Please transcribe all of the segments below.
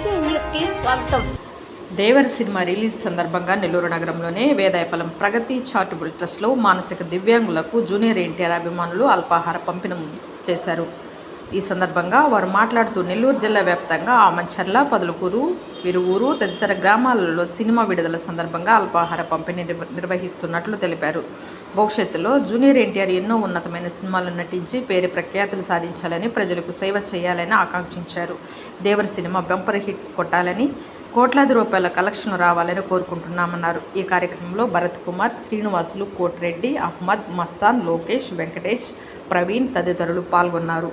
BC న్యూస్కి స్వాగతం. దేవర cinema release సందర్భంగా నెల్లూరు నగరంలోని వేదాయపాలెం ప్రగతి చారిటబుల్ ట్రస్ట్లో మానసిక దివ్యాంగులకు జూనియర్ ఎన్టీఆర్ అభిమానులు అల్పాహార పంపిణీ చేశారు. ఈ సందర్భంగా వారు మాట్లాడుతూ నెల్లూరు జిల్లా వ్యాప్తంగా ఆమంచర్ల, పొదలకూరు, విరువూరు తదితర గ్రామాలలో సినిమా విడుదల సందర్భంగా అల్పాహార పంపిణీ నిర్వహిస్తున్నట్లు తెలిపారు. భవిష్యత్తులో జూనియర్ ఎన్టీఆర్ ఎన్నో ఉన్నతమైన సినిమాలను నటించి పేరు ప్రఖ్యాతులు సాధించాలని, ప్రజలకు సేవ చేయాలని ఆకాంక్షించారు. దేవర సినిమా బంపర్ హిట్ కొట్టాలని, కోట్లాది రూపాయల కలెక్షన్లు రావాలని కోరుకుంటున్నామన్నారు. ఈ కార్యక్రమంలో భరత్ కుమార్, శ్రీనివాసులు, కోటిరెడ్డి, అహ్మద్, మస్తాన్, లోకేష్, వెంకటేష్, ప్రవీణ్ తదితరులు పాల్గొన్నారు.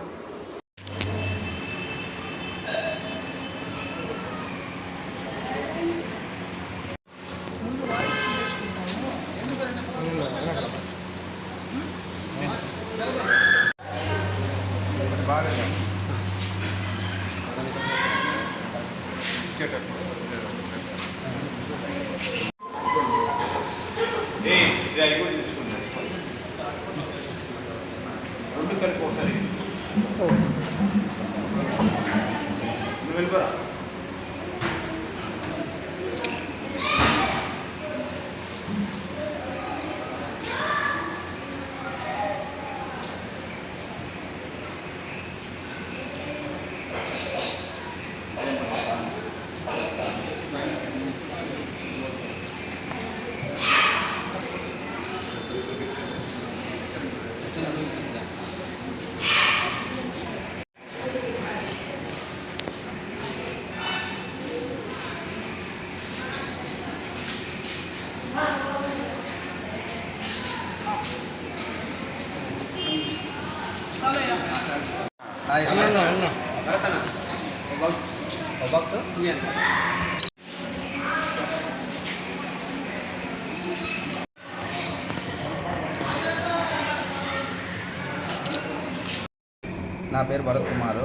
నా పేరు భరత్ కుమారు.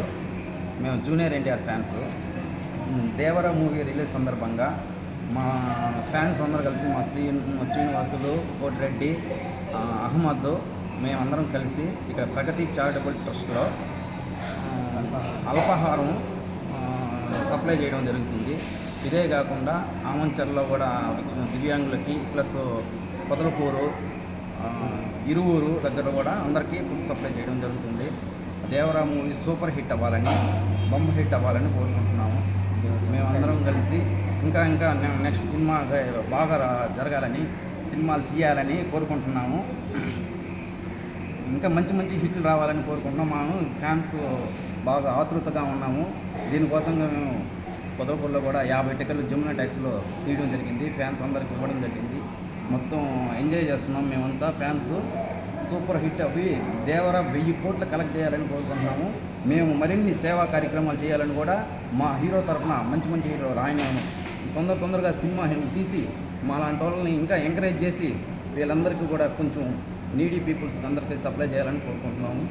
మేము జూనియర్ ఎన్టీఆర్ ఫ్యాన్స్. దేవర మూవీ రిలీజ్ సందర్భంగా మా ఫ్యాన్స్ అందరూ కలిసి మా శ్రీనివాసులు, కోటిరెడ్డి, అహ్మద్ మేమందరం కలిసి ఇక్కడ ప్రగతి చారిటబుల్ ట్రస్ట్లో అల్పాహారం సప్లై చేయడం జరుగుతుంది. ఇదే కాకుండా ఆమంచర్లో కూడా దివ్యాంగులకి ప్లస్ పొదలకూరు, ఇరువూరు దగ్గర కూడా అందరికీ ఫుడ్ సప్లై చేయడం జరుగుతుంది. దేవరా మూవీ సూపర్ హిట్ అవ్వాలని, బంపర్ హిట్ అవ్వాలని కోరుకుంటున్నాము. మేమందరం కలిసి ఇంకా నెక్స్ట్ సినిమా బాగా జరగాలని, సినిమాలు తీయాలని కోరుకుంటున్నాము. ఇంకా మంచి మంచి హిట్లు రావాలని కోరుకుంటున్నాము. ఫ్యాన్స్ బాగా ఆతృతగా ఉన్నాము. దీనికోసం మేము పొదలకూరులో కూడా 50 టికెట్లు జమునా ట్యాక్స్లో తీయడం జరిగింది. ఫ్యాన్స్ అందరికి ఇవ్వడం జరిగింది. మొత్తం ఎంజాయ్ చేస్తున్నాం. మేమంతా ఫ్యాన్స్ సూపర్ హిట్ అవి దేవర 1000 కోట్లు కలెక్ట్ చేయాలని కోరుకుంటున్నాము. మేము మరిన్ని సేవా కార్యక్రమాలు చేయాలని కూడా మా హీరో తరఫున మంచి హీరో ఆయన తొందరగా సినిమా తీసి మా లాంటి వాళ్ళని ఇంకా ఎంకరేజ్ చేసి వీళ్ళందరికీ కూడా కొంచెం నీడీ పీపుల్స్కి అందరికీ సప్లై చేయాలని కోరుకుంటున్నాము.